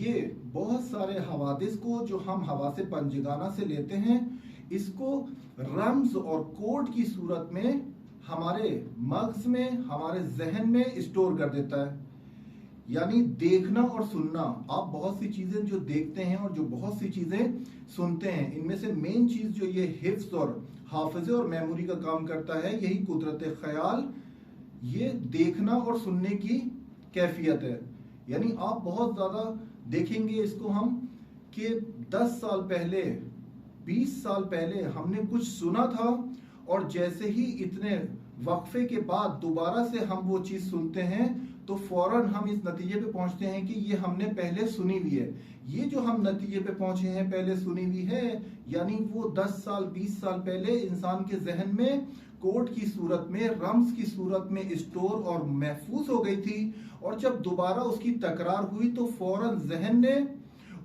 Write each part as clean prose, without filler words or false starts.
یہ بہت سارے حوادث کو جو ہم حواس پنجگانہ سے لیتے ہیں اس کو رمز اور کوڈ کی صورت میں ہمارے مغز میں ہمارے ذہن میں اسٹور کر دیتا ہے. یعنی دیکھنا اور سننا، آپ بہت سی چیزیں جو دیکھتے ہیں اور جو بہت سی چیزیں سنتے ہیں، ان میں سے مین چیز جو یہ حفظ اور حافظے اور میموری کا کام کرتا ہے یہی قدرت خیال، یہ دیکھنا اور سننے کی کیفیت ہے. یعنی آپ بہت زیادہ دیکھیں گے اس کو ہم کہ 10 سال پہلے 20 سال پہلے ہم نے کچھ سنا تھا اور جیسے ہی اتنے وقفے کے بعد دوبارہ سے ہم وہ چیز سنتے ہیں تو فوراً ہم اس نتیجے پہ پہنچتے ہیں کہ یہ ہم نے پہلے سنی ہوئی ہے. یہ جو ہم نتیجے پہ پہنچے ہیں پہلے سنی ہوئی ہے، یعنی وہ 10 سال 20 سال پہلے انسان کے ذہن میں کوڈ کی صورت میں، رمز کی صورت میں اسٹور اور محفوظ ہو گئی تھی، اور جب دوبارہ اس کی تکرار ہوئی تو فوراً ذہن نے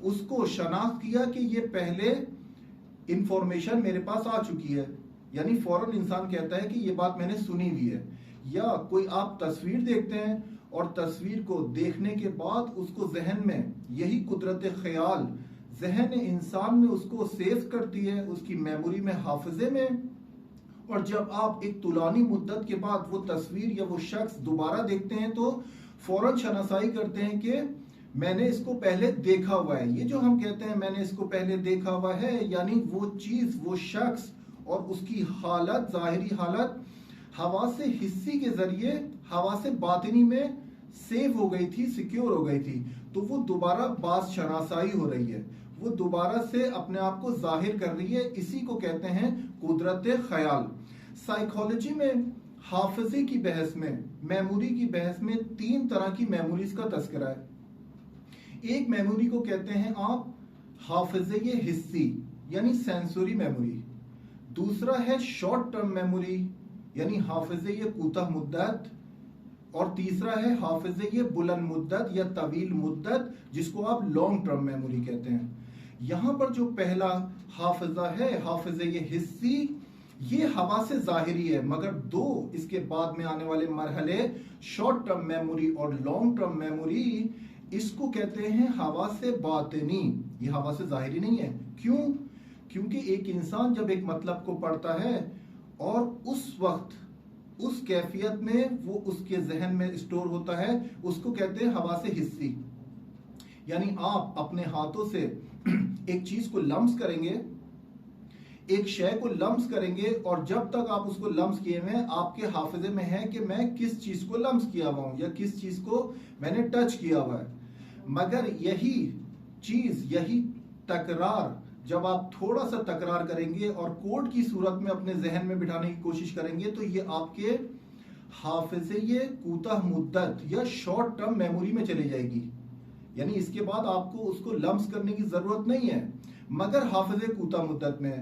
اس کو شناخت کیا کہ یہ پہلے انفارمیشن میرے پاس آ چکی ہے. یعنی فوراً انسان کہتا ہے کہ یہ بات میں نے سنی ہوئی ہے. یا کوئی آپ تصویر دیکھتے ہیں اور تصویر کو دیکھنے کے بعد اس کو ذہن میں، یہی قدرت خیال ذہن انسان میں اس کو سیو کرتی ہے اس کی میموری میں، حافظے میں، اور جب آپ ایک طولانی مدت کے بعد وہ تصویر یا وہ شخص دوبارہ دیکھتے ہیں تو فوراً شناسائی کرتے ہیں کہ میں نے اس کو پہلے دیکھا ہوا ہے. یہ جو ہم کہتے ہیں میں نے اس کو پہلے دیکھا ہوا ہے، یعنی وہ چیز، وہ شخص اور اس کی حالت، ظاہری حالت حواس حسی کے ذریعے حواس باطنی میں سیو ہو گئی تھی، سیکیور ہو گئی تھی. تو وہ دوبارہ باز شناسائی ہو رہی ہے، وہ دوبارہ سے اپنے آپ کو ظاہر کر رہی ہے. اسی کو کہتے ہیں قدرت خیال. سائیکالوجی میں حافظے کی بحث میں، میموری کی بحث میں 3 طرح کی میموریز کا تذکرہ ہے. ایک میموری کو کہتے ہیں آپ حافظے حسی یعنی سینسوری میموری. دوسرا ہے شارٹ ٹرم میموری یعنی حافظے کوتاہ مدت. اور تیسرا ہے حافظے بلند مدت یا طویل مدت جس کو آپ لانگ ٹرم میموری کہتے ہیں. یہاں پر جو پہلا حافظہ ہے حافظے حسی، یہ حواس ظاہری ہے، مگر 2 اس کے بعد میں آنے والے مرحلے شارٹ ٹرم میموری اور لانگ ٹرم میموری، اس کو کہتے ہیں حواس باطنی. یہ حواس ظاہری نہیں ہے. کیوں؟ کیونکہ ایک انسان جب ایک مطلب کو پڑھتا ہے اور اس وقت اس کیفیت میں وہ اس کے ذہن میں اسٹور ہوتا ہے، اس کو کہتے ہیں حواس حسی. یعنی آپ اپنے ہاتھوں سے ایک چیز کو لمس کریں گے، ایک شے کو لمس کریں گے، اور جب تک آپ اس کو لمس کیے ہوئے ہیں آپ کے حافظے میں ہے کہ میں کس چیز کو لمس کیا ہوا ہوں یا کس چیز کو میں نے ٹچ کیا ہوا ہے. مگر یہی چیز، یہی تکرار جب آپ تھوڑا سا تکرار کریں گے اور کوڈ کی صورت میں اپنے ذہن میں بٹھانے کی کوشش کریں گے تو یہ آپ کے حافظے کوتاہ مدت یا شارٹ ٹرم میموری میں چلی جائے گی. یعنی اس کے بعد آپ کو اس کو لمس کرنے کی ضرورت نہیں ہے، مگر حافظے کوتاہ مدت میں.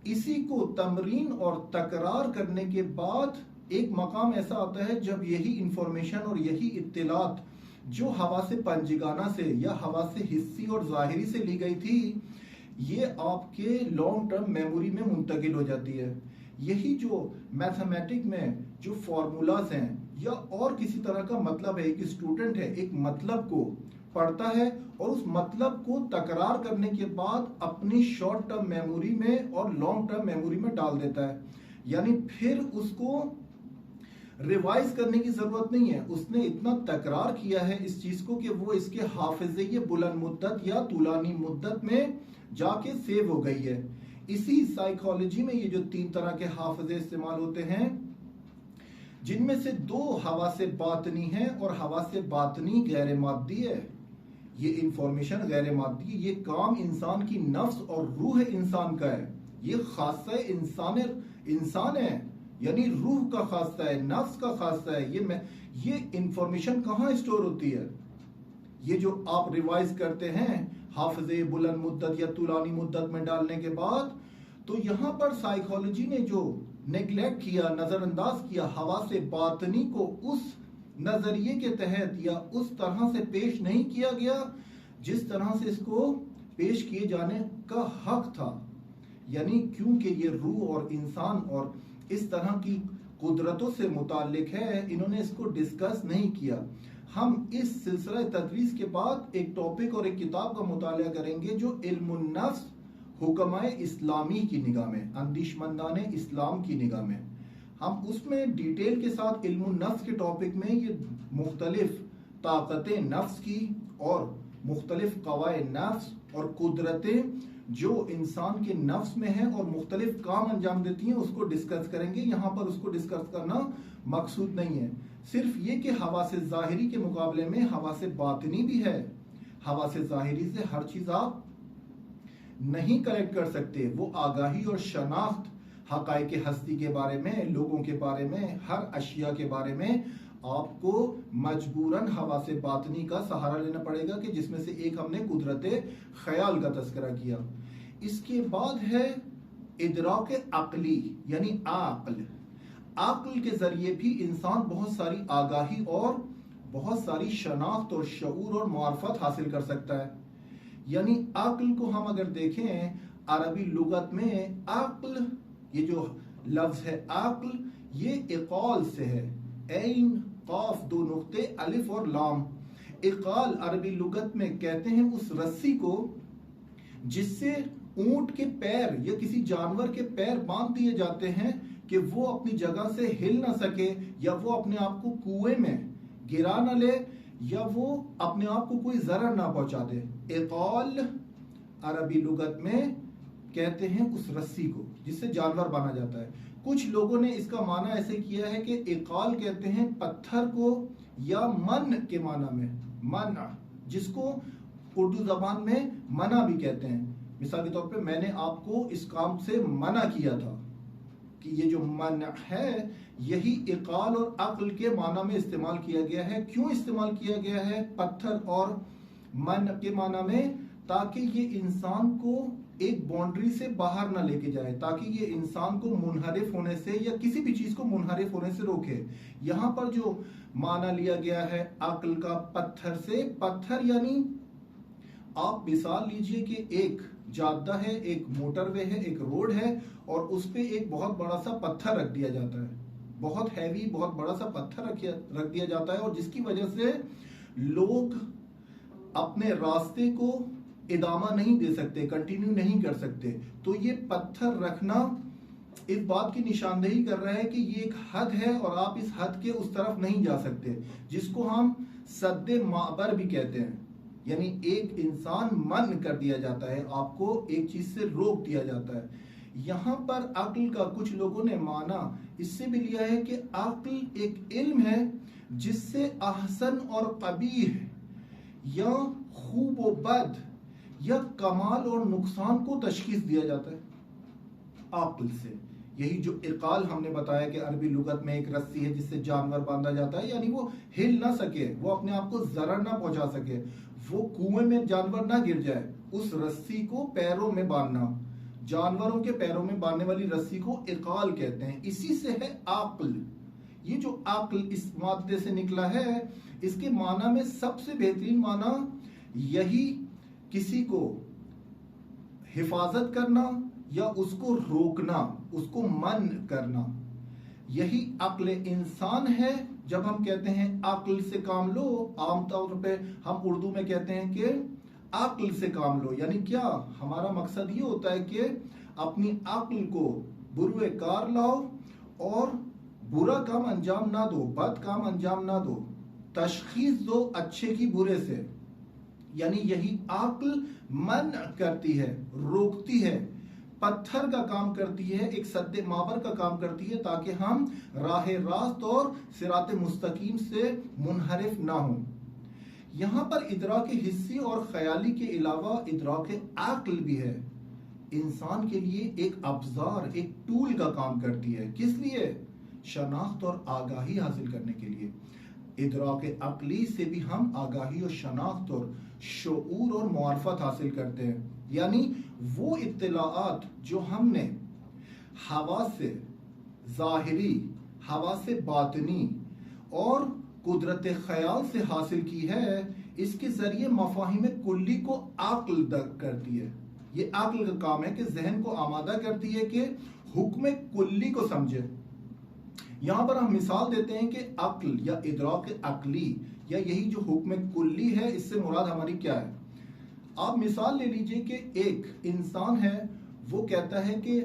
اسی کو تمرین اور تکرار کرنے کے بعد ایک مقام ایسا آتا ہے جب یہی انفارمیشن اور یہی اطلاعات جو حواس پنجگانہ سے یا حواس حسی اور ظاہری سے لی گئی تھی، یہ آپ کے لانگ ٹرم میموری میں منتقل ہو جاتی ہے. یہی جو میتھمیٹک میں جو فارمولاز ہیں یا اور کسی طرح کا مطلب ہے، ایک اسٹوڈنٹ ہے ایک مطلب کو پڑھتا ہے اور اس مطلب کو تکرار کرنے کے بعد اپنی شارٹ ٹرم میموری میں اور لانگ ٹرم میموری میں ڈال دیتا ہے. یعنی پھر اس کو ریوائز کرنے کی ضرورت نہیں ہے، اس نے اتنا تکرار کیا ہے اس چیز کو کہ وہ اس کے حافظے بلند مدت یا طولانی مدت میں جا کے سیو ہو گئی ہے. اسی سائیکالوجی میں یہ جو 3 طرح کے حافظے استعمال ہوتے ہیں، جن میں سے 2 حواس باطنی ہیں اور حواس باطنی غیر مادی ہے. یہ انفارمیشن غیر مادی ہے، یہ کام انسان کی نفس اور روح انسان کا ہے. یہ خاصہ انسان ہے، یعنی روح کا خاصہ ہے، نفس کا خاصہ ہے. یہ انفارمیشن کہاں اسٹور ہوتی ہے؟ یہ جو آپ ریوائز کرتے ہیں حافظے بلند مدت یا طولانی مدت میں ڈالنے کے بعد، تو یہاں پر سائیکالوجی نے جو نیگلیکٹ کیا، نظر انداز کیا، حواس باطنی کو اس نظریے کے تحت یا اس طرح سے پیش نہیں کیا گیا جس طرح سے اس کو پیش کیے جانے کا حق تھا. یعنی کیونکہ یہ روح اور انسان اور اس طرح کی قدرتوں سے متعلق ہے، انہوں نے اس کو ڈسکس نہیں کیا. ہم اس سلسلہ تدریس کے بعد ایک ٹاپک اور ایک کتاب کا مطالعہ کریں گے جو علم النفس حکمائے اسلامی کی نگاہ میں، اندیش مندان اسلام کی نگاہ میں، ہم اس میں ڈیٹیل کے ساتھ علم النفس کے ٹاپک میں یہ مختلف طاقتیں نفس کی اور مختلف قوائے نفس اور قدرتیں جو انسان کے نفس میں ہیں اور مختلف کام انجام دیتی ہیں اس کو ڈسکس کریں گے۔ یہاں پر اس کو ڈسکس کرنا مقصود نہیں ہے، صرف یہ کہ حواس ظاہری کے مقابلے میں حواس باطنی بھی ہے۔ حواس ظاہری سے ہر چیز آپ نہیں کلیکٹ کر سکتے، وہ آگاہی اور شناخت حقائق ہستی کے بارے میں، لوگوں کے بارے میں، ہر اشیاء کے بارے میں آپ کو مجبوراً حواس باطنی کا سہارا لینا پڑے گا، کہ جس میں سے ایک ہم نے قدرت خیال کا تذکرہ کیا۔ اس کے بعد ہے ادراک عقلی، یعنی عقل۔ عقل کے ذریعے بھی انسان بہت ساری آگاہی اور بہت ساری شناخت اور شعور اور معرفت حاصل کر سکتا ہے۔ یعنی عقل کو ہم اگر دیکھیں عربی لغت میں، عقل یہ جو لفظ ہے عقل، یہ اقال سے ہے، عین قاف دو نقطے الف اور لام۔ اقال عربی لغت میں کہتے ہیں اس رسی کو جس سے اونٹ کے پیر یا کسی جانور کے پیر باندھ دیے جاتے ہیں کہ وہ اپنی جگہ سے ہل نہ سکے، یا وہ اپنے آپ کو کنویں میں گرا نہ لے، یا وہ اپنے آپ کو کوئی ضرر نہ پہنچا دے۔ اقال عربی لغت میں کہتے ہیں اس رسی کو جس سے جانور باندھا جاتا ہے۔ کچھ لوگوں نے اس کا معنی ایسے کیا ہے کہ اقال کہتے ہیں پتھر کو، یا من کے معنی میں، منع، جس کو اردو زبان میں منع بھی کہتے ہیں۔ مثال کے طور پہ میں نے آپ کو اس کام سے منع کیا تھا، کہ یہ جو منع ہے یہی اقال اور عقل کے معنی میں استعمال کیا گیا ہے۔ کیوں استعمال کیا گیا ہے پتھر اور من کے معنی میں؟ تاکہ یہ انسان کو ایک باؤنڈری سے باہر نہ لے کے جائے، تاکہ یہ انسان کو منحرف ہونے سے یا کسی بھی چیز کو منحرف ہونے سے روکے۔ یہاں پر جو معنی لیا گیا ہے عقل کا پتھر سے، پتھر یعنی آپ مثال لیجئے کہ ایک جادہ ہے، ایک موٹر وے ہے، ایک روڈ ہے، اور اس پہ ایک بہت بڑا سا پتھر رکھ دیا جاتا ہے، بہت ہیوی، بہت بڑا سا پتھر رکھ دیا جاتا ہے، اور جس کی وجہ سے لوگ اپنے راستے کو ادامہ نہیں دے سکتے، کنٹینیو نہیں کر سکتے۔ تو یہ پتھر رکھنا اس بات کی نشاندہی کر رہا ہے کہ یہ ایک حد ہے اور آپ اس حد کے اس طرف نہیں جا سکتے، جس کو ہم سد معبر بھی کہتے ہیں۔ یعنی ایک انسان من کر دیا جاتا ہے، آپ کو ایک چیز سے روک دیا جاتا ہے۔ یہاں پر عقل کا کچھ لوگوں نے معنی اس سے بھی لیا ہے کہ عقل ایک علم ہے جس سے احسن اور قبیح، یا خوب و بد، یا کمال اور نقصان کو تشخیص دیا جاتا ہے عقل سے۔ یہی جو اقال ہم نے بتایا کہ عربی لغت میں ایک رسی ہے جس سے جانور باندھا جاتا ہے، یعنی وہ ہل نہ سکے، وہ اپنے آپ کو ضرر نہ پہنچا سکے، وہ کنویں میں جانور نہ گر جائے، اس رسی کو پیروں میں باندھنا، جانوروں کے پیروں میں باندھنے والی رسی کو اقال کہتے ہیں۔ اسی سے ہے عقل۔ یہ جو عقل اس مادے سے نکلا ہے، اس کے معنی میں سب سے بہترین معنی یہی کسی کو حفاظت کرنا یا اس کو روکنا، اس کو من کرنا، یہی عقل انسان ہے۔ جب ہم کہتے ہیں عقل سے کام لو، عام طور پہ ہم اردو میں کہتے ہیں کہ عقل سے کام لو، یعنی کیا ہمارا مقصد یہ ہوتا ہے کہ اپنی عقل کو بروئے کار لاؤ اور برا کام انجام نہ دو، بد کام انجام نہ دو، تشخیص دو اچھے کی برے سے۔ یعنی یہی عقل منع کرتی ہے، روکتی ہے، پتھر کا کام کرتی ہے، ایک سد معبر کا کام کرتی ہے، تاکہ ہم راہ راست اور صراط مستقیم سے منحرف نہ ہوں۔ یہاں پر ادراک حسی اور خیالی کے علاوہ ادراک عقل بھی ہے، انسان کے لیے ایک ابزار، ایک ٹول کا کام کرتی ہے۔ کس لیے؟ شناخت اور آگاہی حاصل کرنے کے لیے۔ ادراک عقلی سے بھی ہم آگاہی اور شناخت اور شعور اور معرفت حاصل کرتے ہیں، یعنی وہ اطلاعات جو ہم نے حواس ظاہری، حواس باطنی اور قدرت خیال سے حاصل کی ہے، اس کے ذریعے مفاہیم کلی کو عقل درک کرتی ہے۔ یہ عقل کا کام ہے کہ ذہن کو آمادہ کرتی ہے کہ حکم کلی کو سمجھے۔ یہاں پر ہم مثال دیتے ہیں کہ عقل یا ادراک عقلی یا یہی جو حکم کلی ہے اس سے مراد ہماری کیا ہے؟ آپ مثال لے لیجئے کہ ایک انسان ہے، وہ کہتا ہے کہ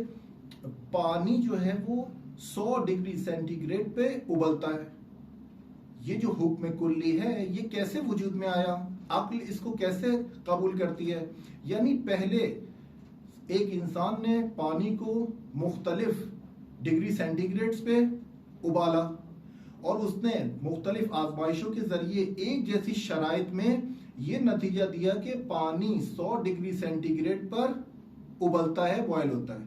پانی جو ہے وہ 100 ڈگری سینٹی گریڈ پہ ابلتا ہے. یہ جو حکم کلی ہے یہ کیسے وجود میں آیا؟ عقل اس کو کیسے قبول کرتی ہے؟ یعنی پہلے ایک انسان نے پانی کو مختلف ڈگری سینٹی گریڈز پہ ابالا اور اس نے مختلف آزمائشوں کے ذریعے ایک جیسی شرائط میں یہ نتیجہ دیا کہ پانی 100 ڈگری سینٹی گریڈ پر ابلتا ہے، بوائل ہوتا ہے.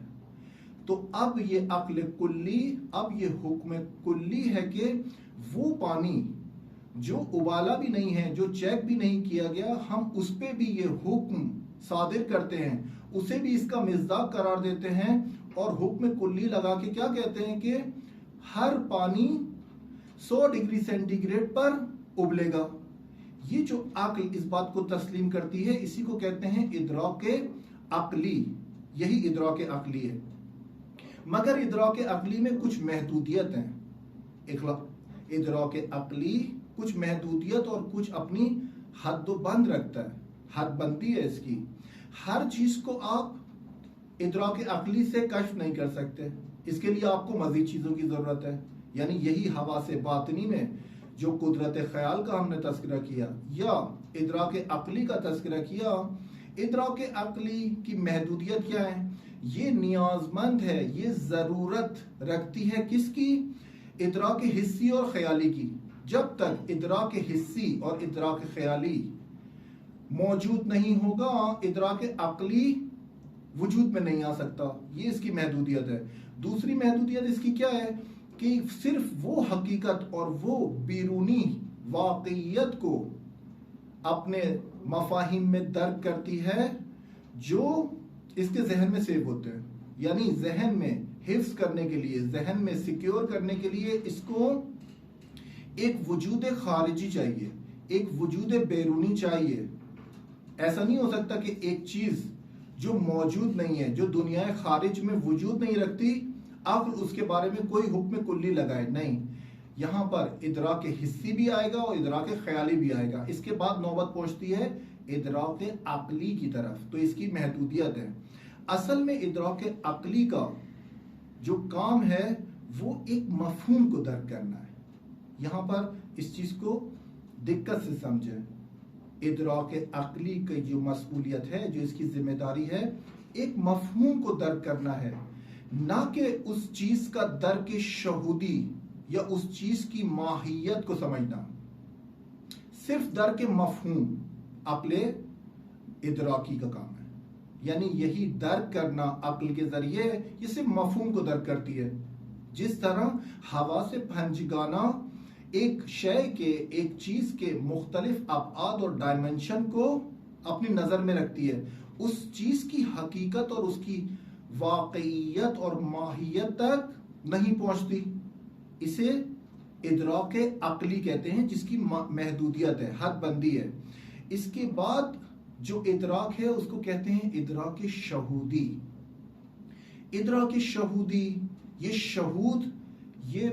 تو اب یہ عقل کلی، اب یہ حکم کلی ہے کہ وہ پانی جو ابالا بھی نہیں ہے، جو چیک بھی نہیں کیا گیا، ہم اس پہ بھی یہ حکم صادر کرتے ہیں، اسے بھی اس کا مصداق قرار دیتے ہیں اور حکم کلی لگا کے کیا کہتے ہیں کہ ہر پانی 100 ڈگری سینٹی گریڈ پر ابلے گا. یہ جو عقل اس بات کو تسلیم کرتی ہے اسی کو کہتے ہیں ادراک عقلی. یہی ادراک عقلی ہے. مگر ادراک عقلی میں کچھ محدودیت ہیں. ادراک عقلی کچھ محدودیت اور کچھ اپنی حد و بند رکھتا ہے، حد بندی ہے اس کی. ہر چیز کو آپ ادراک عقلی سے کشف نہیں کر سکتے، اس کے لیے آپ کو مزید چیزوں کی ضرورت ہے. یعنی یہی حواس باطنی میں جو قدرت خیال کا ہم نے تذکرہ کیا یا ادراک عقلی کا تذکرہ کیا، ادراک عقلی کی محدودیت کیا ہے؟ یہ نیاز مند ہے، یہ ضرورت رکھتی ہے کس کی؟ ادراک حسی اور خیالی کی. جب تک ادراک حسی اور ادراک خیالی موجود نہیں ہوگا ادراک عقلی وجود میں نہیں آ سکتا. یہ اس کی محدودیت ہے. دوسری محدودیت اس کی کیا ہے کہ صرف وہ حقیقت اور وہ بیرونی واقعیت کو اپنے مفاہیم میں درک کرتی ہے جو اس کے ذہن میں سیو ہوتے ہیں. یعنی ذہن میں حفظ کرنے کے لیے، ذہن میں سیکیور کرنے کے لیے اس کو ایک وجود خارجی چاہیے، ایک وجود بیرونی چاہیے. ایسا نہیں ہو سکتا کہ ایک چیز جو موجود نہیں ہے، جو دنیا خارج میں وجود نہیں رکھتی، عقل اس کے بارے میں کوئی حکم کلی لگائے. نہیں، یہاں پر ادراک حسی بھی آئے گا اور ادراک خیالی بھی آئے گا. اس کے بعد نوبت پہنچتی ہے ادراک عقلی کی طرف. تو اس کی محدودیت ہے. اصل میں ادراک عقلی کا جو کام ہے وہ ایک مفہوم کو درک کرنا ہے. یہاں پر اس چیز کو دقت سے سمجھیں. ادراک عقلی کی جو مسئولیت ہے، جو اس کی ذمہ داری ہے، ایک مفہوم کو درک کرنا ہے، نہ کہ اس چیز کا درک شہودی یا اس چیز کی ماہیت کو سمجھنا. صرف درک مفہوم عقل ادراکی کا کام ہے. یعنی یہی درک کرنا عقل کے ذریعے یہ صرف مفہوم کو درک کرتی ہے. جس طرح حواس پنجگانہ ایک شے کے، ایک چیز کے مختلف ابعاد اور ڈائمنشن کو اپنی نظر میں رکھتی ہے، اس چیز کی حقیقت اور اس کی واقعیت اور ماہیت تک نہیں پہنچتی. اسے ادراک عقلی کہتے ہیں، جس کی محدودیت ہے، حد بندی ہے. اس کے بعد جو ادراک ہے اس کو کہتے ہیں ادراک شہودی. ادراک شہودی، یہ شہود یہ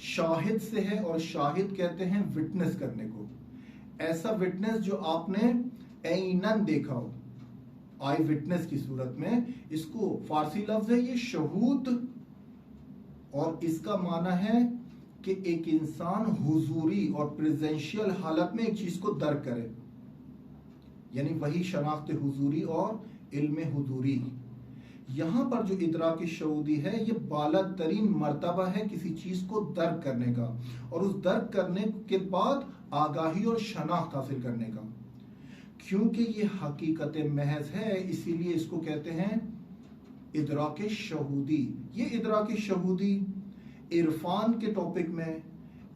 شاہد سے ہے، اور شاہد کہتے ہیں وٹنس کرنے کو. ایسا وٹنس جو آپ نے عیناً دیکھا ہو، آئی وٹنس کی صورت میں. اس کو فارسی لفظ ہے یہ شہود، اور اس کا معنی ہے کہ ایک انسان حضوری اور پریزنشیل حالت میں ایک چیز کو درک کرے. یعنی وہی شناخت حضوری اور علم حضوری. یہاں پر جو ادراک شہودی ہے یہ بالا ترین مرتبہ ہے کسی چیز کو درک کرنے کا، اور اس درک کرنے کے بعد آگاہی اور شناخت حاصل کرنے کا. کیونکہ یہ حقیقت محض ہے اسی لیے اس کو کہتے ہیں ادراک شہودی. یہ ادراک شہودی عرفان کے ٹاپک میں،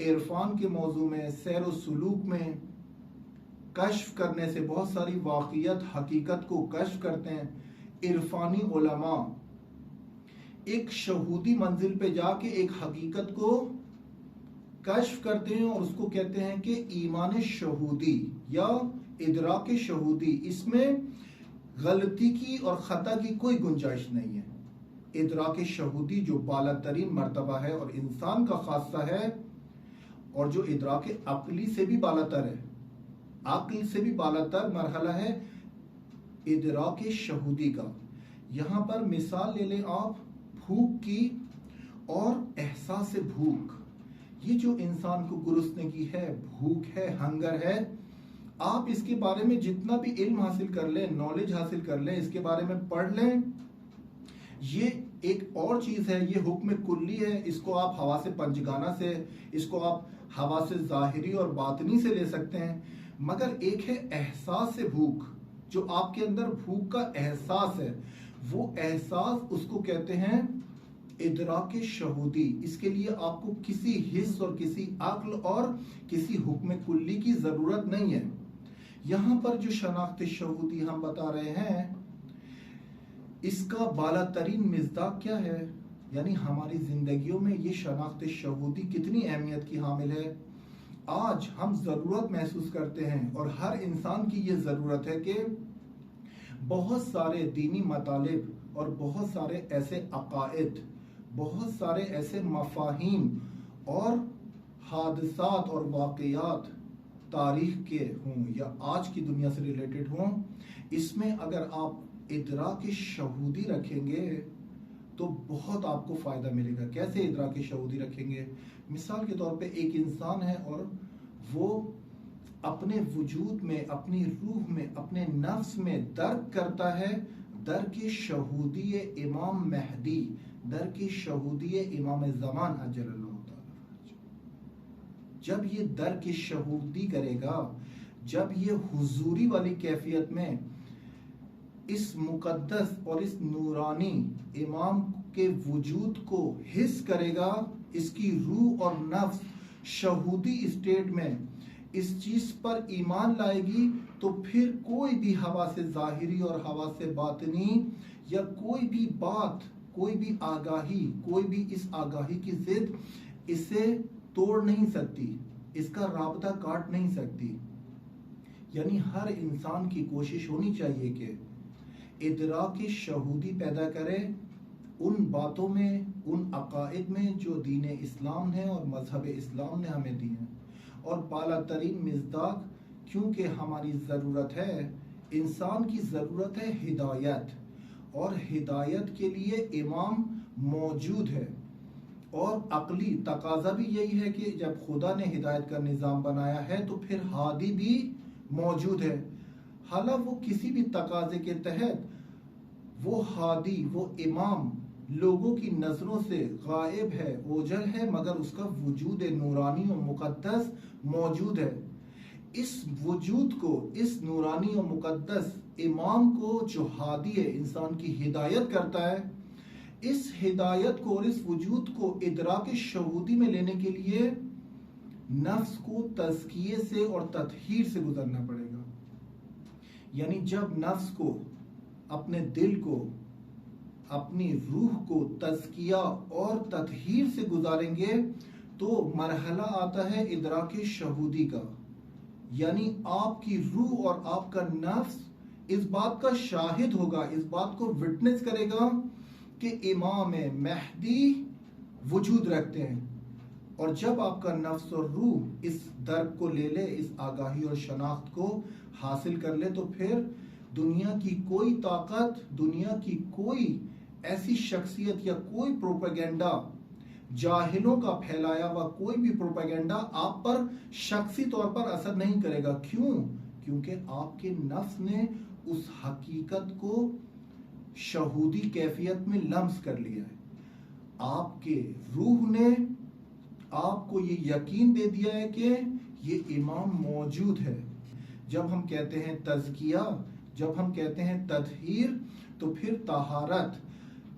عرفان کے موضوع میں، سیر و سلوک میں کشف کرنے سے بہت ساری واقعیت حقیقت کو کشف کرتے ہیں. عرفانی علماء ایک شہودی منزل پہ جا کے ایک حقیقت کو کشف کرتے ہیں اور اس کو کہتے ہیں کہ ایمان شہودی یا ادراک شہودی. اس میں غلطی کی اور خطا کی کوئی گنجائش نہیں ہے. ادراک شہودی جو بالا ترین مرتبہ ہے اور انسان کا خاصہ ہے، اور جو ادراک عقلی سے بھی بالاتر ہے، عقل سے بھی بالاتر مرحلہ ہے ادراک شہودی کا۔ یہاں پر مثال لے لیں آپ بھوک کی اور احساس بھوک۔ یہ جو انسان کو گرسنگی ہے، بھوک ہے، ہنگر ہے، آپ اس کے بارے میں جتنا بھی علم حاصل کر لیں، نالج حاصل کر لیں، اس کے بارے میں پڑھ لیں، یہ ایک اور چیز ہے، یہ حکم کلی ہے، اس کو آپ حواس پنجگانہ سے، اس کو آپ حواس ظاہری اور باطنی سے لے سکتے ہیں، مگر ایک ہے احساس بھوک، جو آپ کے اندر بھوک کا احساس ہے، وہ احساس اس کو کہتے ہیں ادراک شہودی۔ اس کے لیے آپ کو کسی حس اور کسی عقل اور کسی حکم کلی کی ضرورت نہیں ہے۔ یہاں پر جو شناخت شہودی ہم بتا رہے ہیں، اس کا بالاترین مصداق کیا ہے؟ یعنی ہماری زندگیوں میں یہ شناخت شہودی کتنی اہمیت کی حامل ہے۔ آج ہم ضرورت محسوس کرتے ہیں، اور ہر انسان کی یہ ضرورت ہے کہ بہت سارے دینی مطالب اور بہت سارے ایسے عقائد، بہت سارے ایسے مفاہیم اور حادثات اور واقعات تاریخ کے ہوں یا آج کی دنیا سے ریلیٹڈ ہوں، اس میں اگر آپ ادراک شہودی رکھیں گے تو بہت آپ کو فائدہ ملے گا۔ کیسے ادراک شہودی رکھیں گے؟ مثال کے طور پہ ایک انسان ہے اور وہ اپنے وجود میں، اپنی روح میں، اپنے نفس میں درک کرتا ہے درک شہودی امام مہدی، درک شہودی امام زمان اجل اللہ تعالی۔ جب یہ درک شہودی کرے گا، جب یہ حضوری والی کیفیت میں اس مقدس اور اس نورانی امام کے وجود کو حس کرے گا، اس کی روح اور نفس شہودی اسٹیٹ میں اس چیز پر ایمان لائے گی، تو پھر کوئی بھی حواس ظاہری اور حواس باطنی یا کوئی بھی بات، کوئی بھی آگاہی، کوئی بھی اس آگاہی کی ضد اسے توڑ نہیں سکتی، اس کا رابطہ کاٹ نہیں سکتی۔ یعنی ہر انسان کی کوشش ہونی چاہیے کہ ادراک شہودی پیدا کرے ان باتوں میں، ان عقائد میں جو دین اسلام ہے اور مذہب اسلام نے ہمیں دی ہیں۔ اور بالا ترین مصداق، کیونکہ ہماری ضرورت ہے، انسان کی ضرورت ہے ہدایت، اور ہدایت کے لیے امام موجود ہے، اور عقلی تقاضا بھی یہی ہے کہ جب خدا نے ہدایت کا نظام بنایا ہے تو پھر ہادی بھی موجود ہے۔ حالانکہ وہ کسی بھی تقاضے کے تحت وہ ہادی، وہ امام لوگوں کی نظروں سے غائب ہے، اوجھل ہے، مگر اس کا وجود نورانی و مقدس موجود ہے۔ اس وجود کو، اس نورانی و مقدس امام کو جو ہادی ہے، انسان کی ہدایت کرتا ہے، اس ہدایت کو اور اس وجود کو ادراک شہودی میں لینے کے لیے نفس کو تزکیے سے اور تطہیر سے گزرنا پڑے گا۔ یعنی جب نفس کو، اپنے دل کو، اپنی روح کو تزکیہ اور تطہیر سے گزاریں گے تو مرحلہ آتا ہے ادراک شہودی کا۔ یعنی آپ کی روح اور آپ کا نفس اس بات کا شاہد ہوگا، اس بات کو وٹنس کرے گا کہ امام مہدی وجود رکھتے ہیں۔ اور جب آپ کا نفس اور روح اس درک کو لے لے، اس آگاہی اور شناخت کو حاصل کر لے، تو پھر دنیا کی کوئی طاقت، دنیا کی کوئی ایسی شخصیت یا کوئی پروپیگنڈا، جاہلوں کا پھیلایا ہوا کوئی بھی پروپیگنڈا آپ پر شخصی طور پر اثر نہیں کرے گا۔ کیوں؟ کیونکہ آپ کے نفس نے اس حقیقت کو شہودی کیفیت میں لمس کر لیا ہے۔ آپ کے روح نے آپ کو یہ یقین دے دیا ہے کہ یہ امام موجود ہے۔ جب ہم کہتے ہیں تزکیہ، جب ہم کہتے ہیں تطہیر، تو پھر طہارت،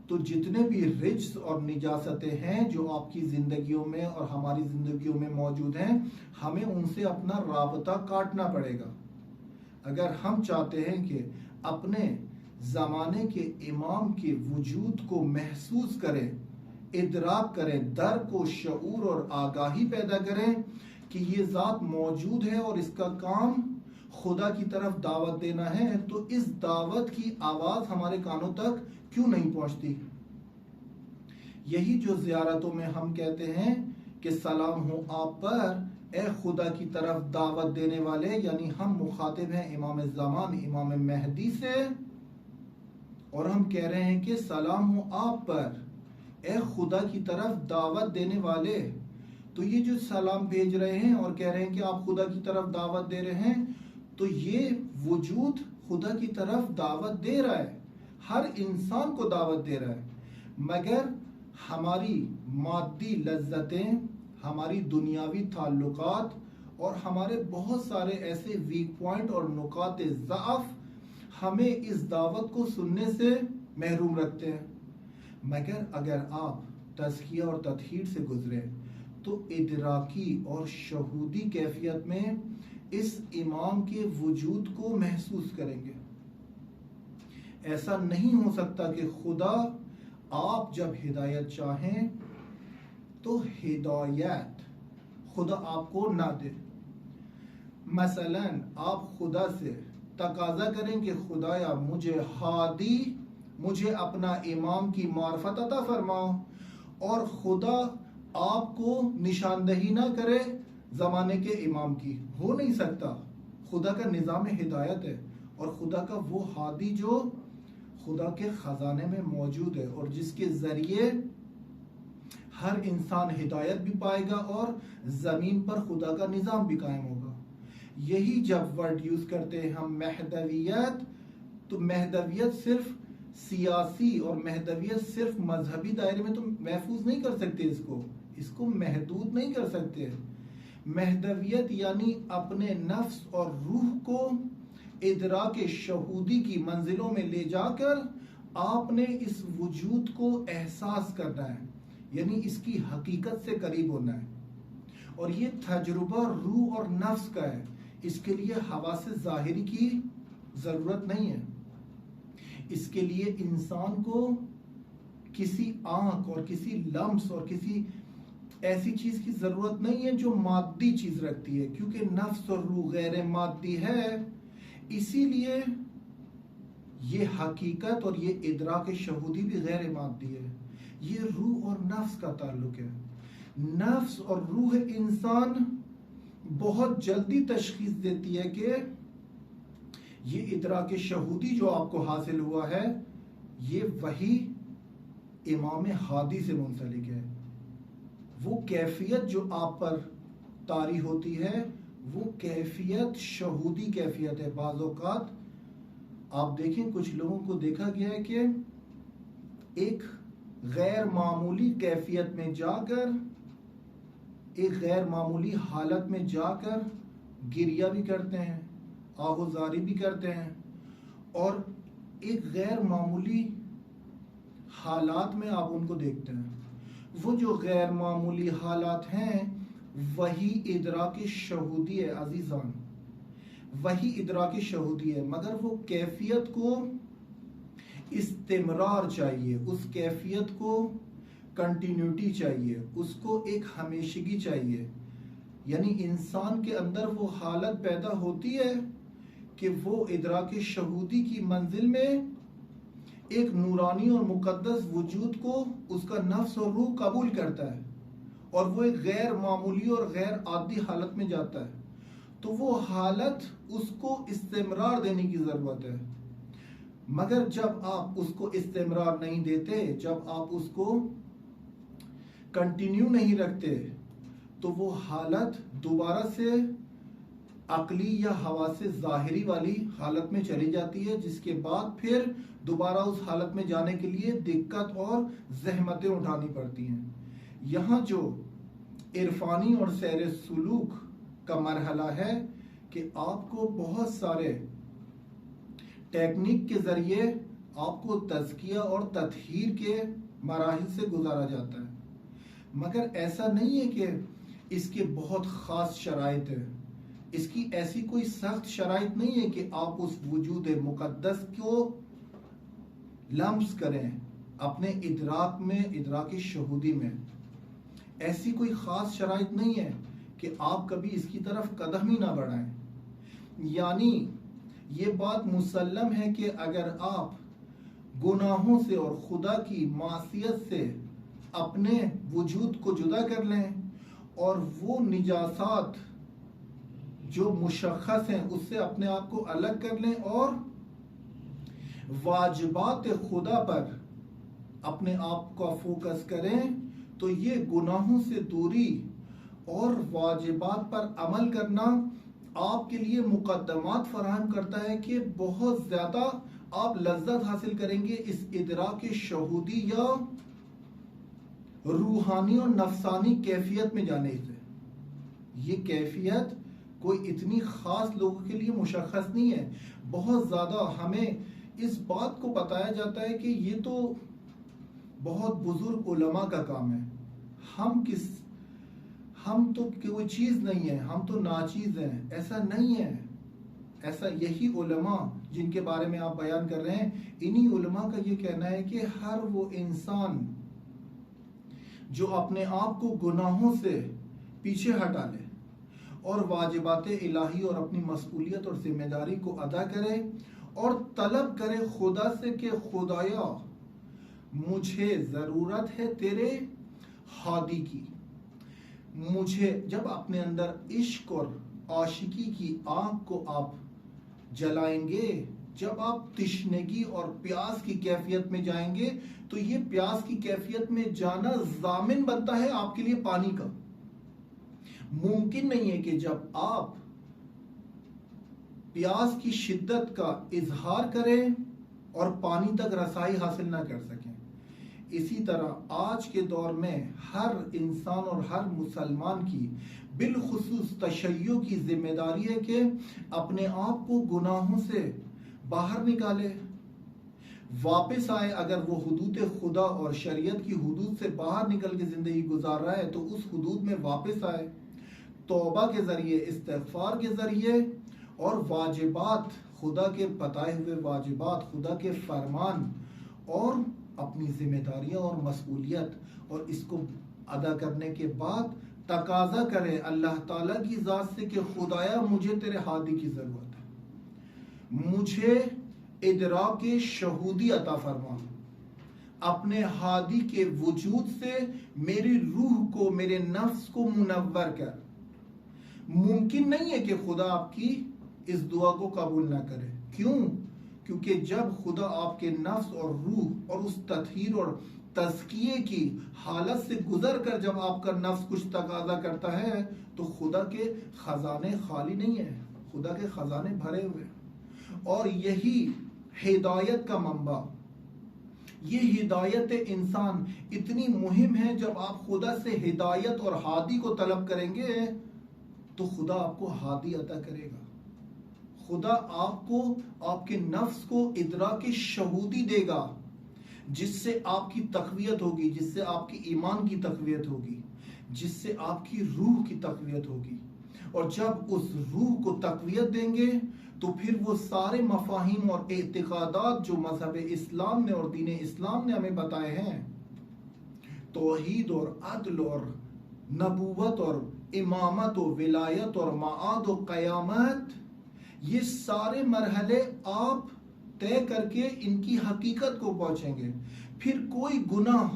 تو جتنے بھی رجس اور نجاستیں ہیں جو آپ کی زندگیوں میں اور ہماری زندگیوں میں موجود ہیں، ہمیں ان سے اپنا رابطہ کاٹنا پڑے گا۔ اگر ہم چاہتے ہیں کہ اپنے زمانے کے امام کے وجود کو محسوس کریں، ادراک کریں، درک و شعور اور آگاہی پیدا کریں کہ یہ ذات موجود ہے اور اس کا کام خدا کی طرف دعوت دینا ہے، تو اس دعوت کی آواز ہمارے کانوں تک کیوں نہیں پہنچتی؟ یہی جو زیارتوں میں ہم کہتے ہیں کہ سلام ہو آپ پر اے خدا کی طرف دعوت دینے والے، یعنی ہم مخاطب ہیں امام زمان امام مہدی سے، اور ہم کہہ رہے ہیں کہ سلام ہو آپ پر اے خدا کی طرف دعوت دینے والے۔ تو یہ جو سلام بھیج رہے ہیں اور کہہ رہے ہیں کہ آپ خدا کی طرف دعوت دے رہے ہیں، تو یہ وجود خدا کی طرف دعوت دے رہا ہے، ہر انسان کو دعوت دے رہا ہے، مگر ہماری مادی لذتیں، ہماری دنیاوی تعلقات اور ہمارے بہت سارے ایسے ویک پوائنٹ اور نقاط ضعف ہمیں اس دعوت کو سننے سے محروم رکھتے ہیں۔ مگر اگر آپ تزکیہ اور تطہیر سے گزرے تو ادراکی اور شہودی کیفیت میں اس امام کے وجود کو محسوس کریں گے۔ ایسا نہیں ہو سکتا کہ خدا آپ جب ہدایت چاہیں تو ہدایت خدا آپ کو نہ دے۔ مثلا آپ خدا سے تقاضا کریں کہ خدایا مجھے ہادی، مجھے اپنا امام کی معرفت عطا فرماؤ، اور خدا آپ کو نشاندہی نہ کرے زمانے کے امام کی، ہو نہیں سکتا۔ خدا کا نظام ہدایت ہے، اور خدا کا وہ ہادی جو خدا کے خزانے میں موجود ہے اور جس کے ذریعے ہر انسان ہدایت بھی پائے گا اور زمین پر خدا کا نظام بھی قائم ہوگا۔ یہی جب ورڈ یوز کرتے ہیں ہم مہدویت، تو مہدویت صرف سیاسی اور مہدویت صرف مذہبی دائرے میں تو محفوظ نہیں کر سکتے، اس کو محدود نہیں کر سکتے۔ مہدویت یعنی اپنے نفس اور روح کو ادراک شہودی کی منزلوں میں لے جا کر آپ نے اس وجود کو احساس کرنا ہے، یعنی اس کی حقیقت سے قریب ہونا ہے، اور یہ تجربہ روح اور نفس کا ہے۔ اس کے لیے حواس ظاہری کی ضرورت نہیں ہے، اس کے لیے انسان کو کسی آنکھ اور کسی لمس اور کسی ایسی چیز کی ضرورت نہیں ہے جو مادی چیز رکھتی ہے، کیونکہ نفس اور روح غیر مادی ہے۔ اسی لیے یہ حقیقت اور یہ ادراک شہودی بھی غیر مادی ہے، یہ روح اور نفس کا تعلق ہے۔ نفس اور روح انسان بہت جلدی تشخیص دیتی ہے کہ یہ ادراک شہودی جو آپ کو حاصل ہوا ہے یہ وہی امام ہادی سے منسلک ہے۔ وہ کیفیت جو آپ پر طاری ہوتی ہے وہ کیفیت شہودی کیفیت ہے۔ بعض اوقات آپ دیکھیں کچھ لوگوں کو دیکھا گیا ہے کہ ایک غیر معمولی کیفیت میں جا کر، ایک غیر معمولی حالت میں جا کر گریہ بھی کرتے ہیں، آہوزاری بھی کرتے ہیں، اور ایک غیر معمولی حالات میں آپ ان کو دیکھتے ہیں۔ وہ جو غیر معمولی حالات ہیں وہی ادراک شہودی ہے عزیزان، وہی ادراک شہودی ہے، مگر وہ کیفیت کو استمرار چاہیے، اس کیفیت کو کنٹینیوٹی چاہیے، اس کو ایک ہمیشگی چاہیے۔ یعنی انسان کے اندر وہ حالت پیدا ہوتی ہے کہ وہ ادراک شہودی کی منزل میں ایک نورانی اور مقدس وجود کو اس کا نفس اور روح قبول کرتا ہے، اور وہ ایک غیر معمولی اور غیر عادی حالت میں جاتا ہے۔ تو وہ حالت اس کو استمرار دینے کی ضرورت ہے، مگر جب آپ اس کو استمرار نہیں دیتے، جب آپ اس کو کنٹینیو نہیں رکھتے، تو وہ حالت دوبارہ سے عقلی یا حواس ظاہری والی حالت میں چلی جاتی ہے، جس کے بعد پھر دوبارہ اس حالت میں جانے کے لیے دقت اور زحمتیں اٹھانی پڑتی ہیں۔ یہاں جو عرفانی اور سیر سلوک کا مرحلہ ہے کہ آپ کو بہت سارے ٹیکنیک کے ذریعے آپ کو تزکیہ اور تطہیر کے مراحل سے گزارا جاتا ہے، مگر ایسا نہیں ہے کہ اس کے بہت خاص شرائط ہیں، اس کی ایسی کوئی سخت شرائط نہیں ہے کہ آپ اس وجود مقدس کو لمس کریں اپنے ادراک میں، ادراک شہودی میں۔ ایسی کوئی خاص شرائط نہیں ہے کہ آپ کبھی اس کی طرف قدم ہی نہ بڑھائیں۔ یعنی یہ بات مسلم ہے کہ اگر آپ گناہوں سے اور خدا کی معصیت سے اپنے وجود کو جدا کر لیں اور وہ نجاسات جو مشخص ہیں اس سے اپنے آپ کو الگ کر لیں اور واجبات خدا پر اپنے آپ کا فوکس کریں، تو یہ گناہوں سے دوری اور واجبات پر عمل کرنا آپ کے لیے مقدمات فراہم کرتا ہے کہ بہت زیادہ آپ لذت حاصل کریں گے اس ادراک شہودی یا روحانی اور نفسانی کیفیت میں جانے سے۔ یہ کیفیت کوئی اتنی خاص لوگوں کے لیے مشخص نہیں ہے، بہت زیادہ ہمیں اس بات کو بتایا جاتا ہے کہ یہ تو بہت بزرگ علماء کا کام ہے، ہم تو کوئی چیز نہیں ہے، ہم تو ناچیز ہیں۔ ایسا نہیں ہے، ایسا یہی علماء جن کے بارے میں آپ بیان کر رہے ہیں، انہی علماء کا یہ کہنا ہے کہ ہر وہ انسان جو اپنے آپ کو گناہوں سے پیچھے ہٹا لے اور واجبات الہی اور اپنی مسئولیت اور ذمہ داری کو ادا کرے اور طلب کرے خدا سے کہ خدایا مجھے ضرورت ہے تیرے ہادی کی، مجھے جب اپنے اندر عشق اور عاشقی کی آنکھ کو آپ جلائیں گے، جب آپ تشنگی اور پیاس کی کیفیت میں جائیں گے، تو یہ پیاس کی کیفیت میں جانا ضامن بنتا ہے آپ کے لیے پانی کا۔ ممکن نہیں ہے کہ جب آپ پیاس کی شدت کا اظہار کریں اور پانی تک رسائی حاصل نہ کر سکیں۔ اسی طرح آج کے دور میں ہر انسان اور ہر مسلمان کی بالخصوص تشیع کی ذمہ داری ہے کہ اپنے آپ کو گناہوں سے باہر نکالے، واپس آئے۔ اگر وہ حدود خدا اور شریعت کی حدود سے باہر نکل کے زندگی گزار رہا ہے تو اس حدود میں واپس آئے، توبہ کے ذریعے، استغفار کے ذریعے، اور واجبات، خدا کے بتائے ہوئے واجبات، خدا کے فرمان اور اپنی ذمہ داریاں اور مسئولیت اور اس کو ادا کرنے کے بعد تقاضا کرے اللہ تعالیٰ کی ذات سے کہ خدایا مجھے تیرے ہادی کی ضرورت ہے، مجھے ادراک شہودی عطا فرما، اپنے ہادی کے وجود سے میری روح کو، میرے نفس کو منور کر۔ ممکن نہیں ہے کہ خدا آپ کی اس دعا کو قبول نہ کرے۔ کیوں؟ کیونکہ جب خدا آپ کے نفس اور روح اور اس تطہیر اور تزکیے کی حالت سے گزر کر جب آپ کا نفس کچھ تقاضا کرتا ہے تو خدا کے خزانے خالی نہیں ہیں، خدا کے خزانے بھرے ہوئے۔ اور یہی ہدایت کا منبع، یہ ہدایت انسان اتنی مہم ہے۔ جب آپ خدا سے ہدایت اور ہادی کو طلب کریں گے تو خدا آپ کو ہادی عطا کرے گا، خدا آپ کو، آپ کے نفس کو ادراک شہودی دے گا، جس سے آپ کی تقویت ہوگی، جس سے آپ کی ایمان کی تقویت ہوگی، جس سے آپ کی روح کی تقویت ہوگی۔ اور جب اس روح کو تقویت دیں گے تو پھر وہ سارے مفاہیم اور اعتقادات جو مذہب اسلام نے اور دین اسلام نے ہمیں بتائے ہیں، توحید اور عدل اور نبوت اور امامت و ولایت اور معاد و قیامت، یہ سارے مرحلے آپ طے کر کے ان کی حقیقت کو پہنچیں گے۔ پھر کوئی گناہ،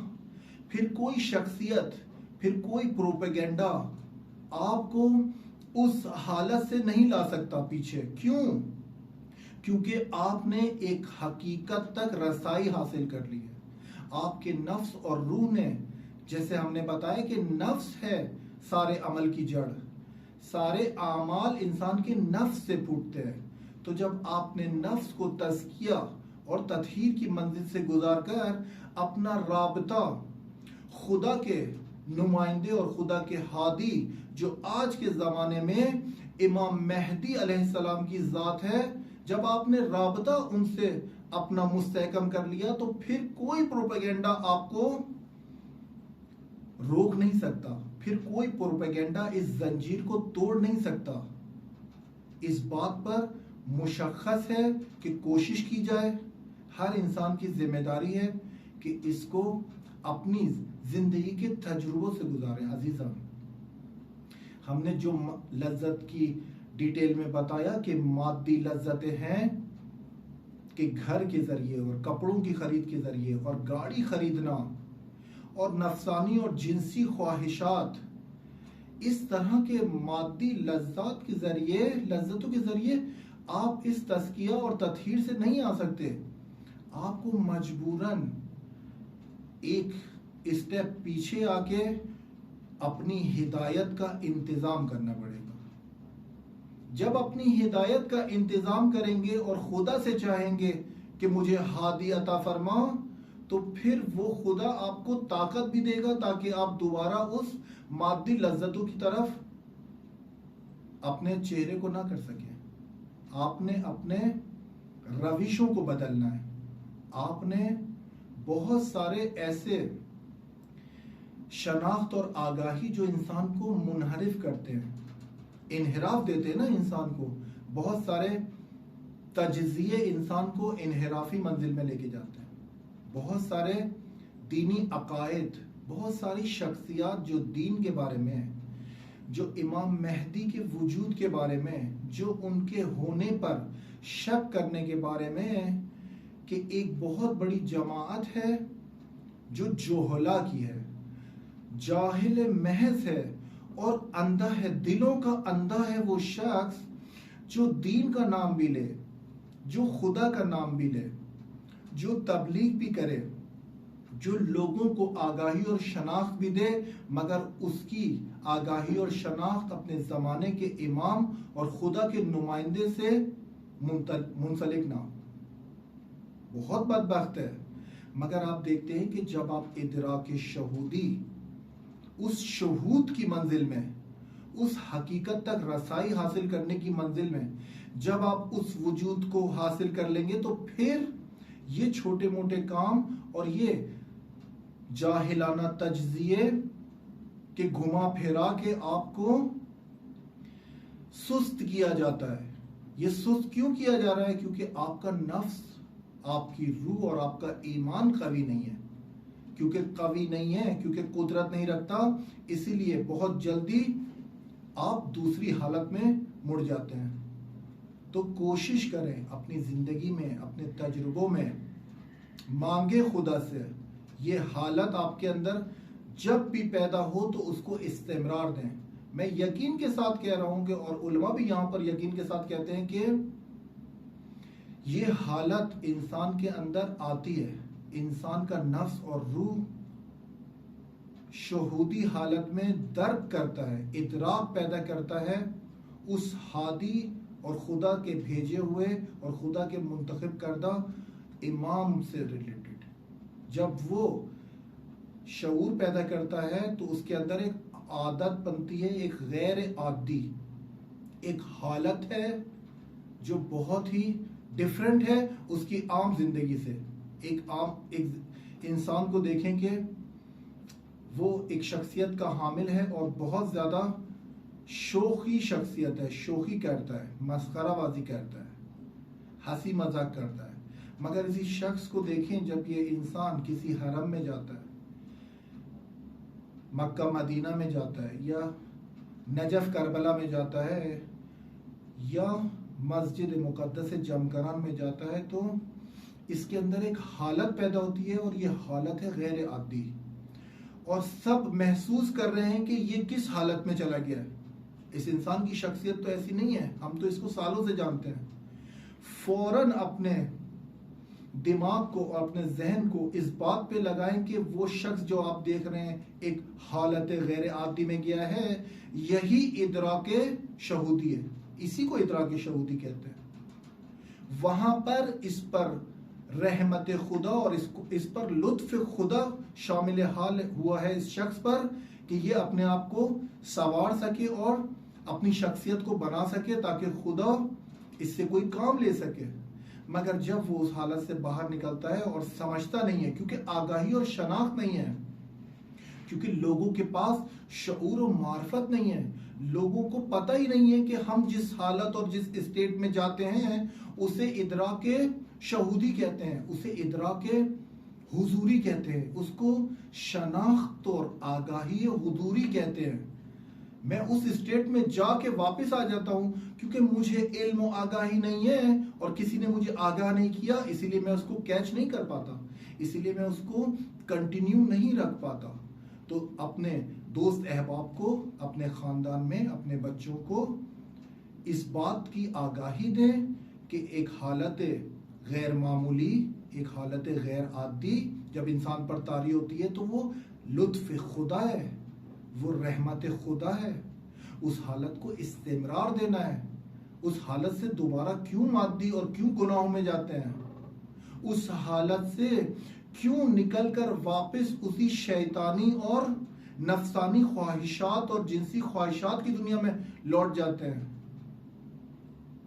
پھر کوئی شخصیت، پھر کوئی پروپیگنڈا آپ کو اس حالت سے نہیں لا سکتا پیچھے۔ کیوں؟ کیونکہ آپ نے ایک حقیقت تک رسائی حاصل کر لی ہے۔ آپ کے نفس اور روح نے، جیسے ہم نے بتایا کہ نفس ہے سارے عمل کی جڑ، سارے اعمال انسان کے نفس سے پھوٹتے ہیں۔ تو جب آپ نے نفس کو تزکیہ اور تطہیر کی منزل سے گزار کر اپنا رابطہ خدا کے نمائندے اور خدا کے ہادی جو آج کے زمانے میں امام مہدی علیہ السلام کی ذات ہے، جب آپ نے رابطہ ان سے اپنا مستحکم کر لیا تو پھر کوئی پروپیگنڈا آپ کو روک نہیں سکتا، پھر کوئی پروپیگنڈا اس زنجیر کو توڑ نہیں سکتا۔ اس بات پر مشخص ہے کہ کوشش کی جائے، ہر انسان کی ذمہ داری ہے کہ اس کو اپنی زندگی کے تجربوں سے گزارے۔ عزیزان، ہم نے جو لذت کی ڈیٹیل میں بتایا کہ مادی لذتیں ہیں کہ گھر کے ذریعے اور کپڑوں کی خرید کے ذریعے اور گاڑی خریدنا اور نفسانی اور جنسی خواہشات، اس طرح کے مادی لذتوں کے ذریعے آپ اس تزکیہ اور تطہیر سے نہیں آ سکتے. آپ کو مجبوراً ایک اسٹیپ پیچھے آ کے اپنی ہدایت کا انتظام کرنا پڑے گا. جب اپنی ہدایت کا انتظام کریں گے اور خدا سے چاہیں گے کہ مجھے ہادی عطا فرما، تو پھر وہ خدا آپ کو طاقت بھی دے گا تاکہ آپ دوبارہ اس مادی لذتوں کی طرف اپنے چہرے کو نہ کر سکیں. آپ نے اپنے روشوں کو بدلنا ہے. آپ نے بہت سارے ایسے شناخت اور آگاہی جو انسان کو منحرف کرتے ہیں، انحراف دیتے ہیں نا انسان کو، بہت سارے تجزیے انسان کو انحرافی منزل میں لے کے جاتے ہیں. بہت سارے دینی عقائد، بہت ساری شخصیات جو دین کے بارے میں ہیں، جو امام مہدی کے وجود کے بارے میں، جو ان کے ہونے پر شک کرنے کے بارے میں، کہ ایک بہت بڑی جماعت ہے جو جوہلا کی ہے، جاہل محض ہے اور اندھا ہے، دلوں کا اندھا ہے وہ شخص جو دین کا نام بھی لے، جو خدا کا نام بھی لے، جو تبلیغ بھی کرے، جو لوگوں کو آگاہی اور شناخت بھی دے، مگر اس کی آگاہی اور شناخت اپنے زمانے کے امام اور خدا کے نمائندے سے منسلک نہ ہو. بہت بدبخت ہے. مگر آپ دیکھتے ہیں کہ جب آپ ادراک شہودی، اس شہود کی منزل میں، اس حقیقت تک رسائی حاصل کرنے کی منزل میں جب آپ اس وجود کو حاصل کر لیں گے، تو پھر یہ چھوٹے موٹے کام اور یہ جاہلانہ تجزیے کہ گھما پھرا کے آپ کو سست کیا جاتا ہے. یہ سست کیوں کیا جا رہا ہے؟ کیونکہ آپ کا نفس، آپ کی روح اور آپ کا ایمان قوی نہیں ہے. کیونکہ قوی نہیں ہے، کیونکہ قدرت نہیں رکھتا، اسی لیے بہت جلدی آپ دوسری حالت میں مڑ جاتے ہیں. تو کوشش کریں اپنی زندگی میں، اپنے تجربوں میں، مانگے خدا سے یہ حالت آپ کے اندر جب بھی پیدا ہو تو اس کو استمرار دیں. میں یقین کے ساتھ کہہ رہا ہوں کہ، اور علماء بھی یہاں پر یقین کے ساتھ کہتے ہیں کہ یہ حالت انسان کے اندر آتی ہے. انسان کا نفس اور روح شہودی حالت میں درک کرتا ہے، ادراک پیدا کرتا ہے اس ہادی اور خدا کے بھیجے ہوئے اور خدا کے منتخب کردہ امام سے ریلیٹڈ. جب وہ شعور پیدا کرتا ہے تو اس کے اندر ایک عادت بنتی ہے، ایک غیر عادی ایک حالت ہے جو بہت ہی ڈیفرنٹ ہے اس کی عام زندگی سے. ایک انسان کو دیکھیں کہ وہ ایک شخصیت کا حامل ہے اور بہت زیادہ شوخی شخصیت ہے، شوخی کرتا ہے، مسخرہ بازی کرتا ہے، ہنسی مذاق کرتا ہے. مگر اسی شخص کو دیکھیں جب یہ انسان کسی حرم میں جاتا ہے، مکہ مدینہ میں جاتا ہے، یا نجف کربلا میں جاتا ہے، یا مسجد مقدس جمکران میں جاتا ہے، تو اس کے اندر ایک حالت پیدا ہوتی ہے اور یہ حالت ہے غیر عادی. اور سب محسوس کر رہے ہیں کہ یہ کس حالت میں چلا گیا ہے. اس انسان کی شخصیت تو ایسی نہیں ہے، ہم تو اس کو سالوں سے جانتے ہیں. فوراً اپنے دماغ کو اور اپنے ذہن کو اس بات پہ لگائیں کہ وہ شخص جو آپ دیکھ رہے ہیں ایک حالت غیر عادی میں گیا ہے، یہی ادراک شہودی ہے. اسی کو ادراک شہودی کہتے ہیں. وہاں پر اس پر رحمت خدا اور اس پر لطف خدا شامل حال ہوا ہے اس شخص پر کہ یہ اپنے آپ کو سنوار سکے اور اپنی شخصیت کو بنا سکے تاکہ خدا اس سے کوئی کام لے سکے. مگر جب وہ اس حالت سے باہر نکلتا ہے اور سمجھتا نہیں ہے، کیونکہ آگاہی اور شناخت نہیں ہے، کیونکہ لوگوں کے پاس شعور و معرفت نہیں ہے، لوگوں کو پتہ ہی نہیں ہے کہ ہم جس حالت اور جس اسٹیٹ میں جاتے ہیں اسے ادراک شہودی کہتے ہیں، اسے ادراک حضوری کہتے ہیں، اس کو شناخت اور آگاہی حضوری کہتے ہیں. میں اس اسٹیٹ میں جا کے واپس آ جاتا ہوں کیونکہ مجھے علم و آگاہی نہیں ہے اور کسی نے مجھے آگاہ نہیں کیا، اسی لیے میں اس کو کیچ نہیں کر پاتا، اسی لیے میں اس کو کنٹینیو نہیں رکھ پاتا. تو اپنے دوست احباب کو، اپنے خاندان میں اپنے بچوں کو اس بات کی آگاہی دیں کہ ایک حالت غیر معمولی، ایک حالت غیر عادی جب انسان پر طاری ہوتی ہے تو وہ لطف خدا ہے، وہ رحمت خدا ہے. اس حالت کو استمرار دینا ہے. اس حالت سے دوبارہ کیوں مادی اور کیوں گناہوں میں جاتے ہیں؟ اس حالت سے کیوں نکل کر واپس اسی شیطانی اور نفسانی خواہشات اور جنسی خواہشات کی دنیا میں لوٹ جاتے ہیں؟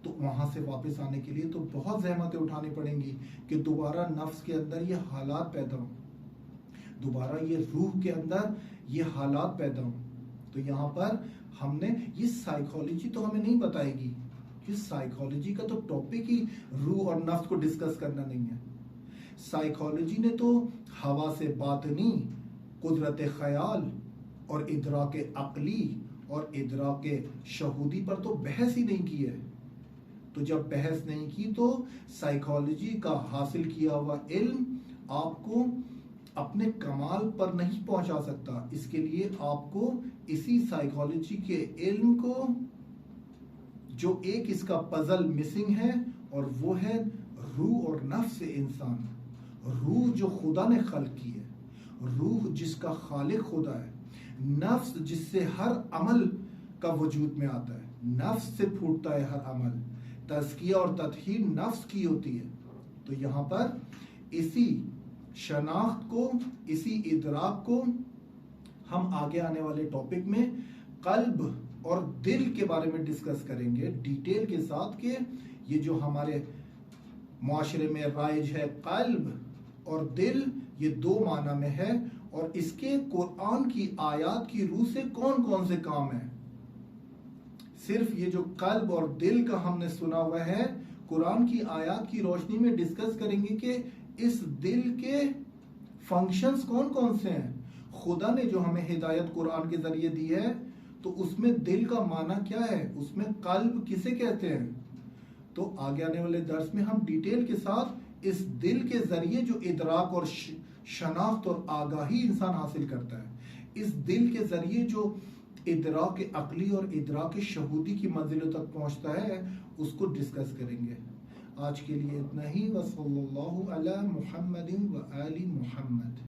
تو وہاں سے واپس آنے کے لیے تو بہت زحمتیں اٹھانی پڑیں گی کہ دوبارہ نفس کے اندر یہ حالات پیدا ہوں، دوبارہ یہ روح کے اندر یہ حالات پیدا ہوں. تو یہاں پر ہم نے یہ سائیکالوجی تو ہمیں نہیں بتائے گی، کہ سائیکالوجی کا تو ٹاپک ہی روح اور نفس کو ڈسکس کرنا نہیں ہے. سائیکالوجی نے تو حواس باطنی، قدرت خیال اور ادراک عقلی اور ادراک شہودی پر تو بحث ہی نہیں کی ہے. تو جب بحث نہیں کی تو سائیکالوجی کا حاصل کیا ہوا علم آپ کو اپنے کمال پر نہیں پہنچا سکتا. اس کے لیے آپ کو اسی سائیکالوجی کے علم کو، جو ایک اس کا پزل مسنگ ہے، اور وہ ہے روح اور نفس انسان. روح جو خدا نے خلق کی ہے، روح جس کا خالق خدا ہے، نفس جس سے ہر عمل کا وجود میں آتا ہے، نفس سے پھوٹتا ہے ہر عمل، تزکیہ اور تطہیر نفس کی ہوتی ہے. تو یہاں پر اسی شناخت کو، اسی ادراک کو ہم آگے آنے والے ٹاپک میں قلب اور دل کے بارے میں ڈسکس کریں گے ڈیٹیل کے ساتھ، کہ یہ جو ہمارے معاشرے میں رائج ہے قلب اور دل، یہ دو معنی میں ہے، اور اس کے قرآن کی آیات کی روح سے کون کون سے کام ہیں. صرف یہ جو قلب اور دل کا ہم نے سنا ہوا ہے، قرآن کی آیات کی روشنی میں ڈسکس کریں گے کہ اس دل کے فنکشنز کون کون سے ہیں. خدا نے جو ہمیں ہدایت قرآن کے ذریعے دی ہے تو اس میں دل کا معنی کیا ہے، اس میں قلب کسے کہتے ہیں. تو آگے آنے والے درس میں ہم ڈیٹیل کے ساتھ اس دل کے ذریعے جو ادراک اور شناخت اور آگاہی انسان حاصل کرتا ہے، اس دل کے ذریعے جو ادراک عقلی اور ادراک شہودی کی منزلوں تک پہنچتا ہے، اس کو ڈسکس کریں گے. آج کے لیے اتنا ہی. وصلی اللہ علی محمد و آل محمد.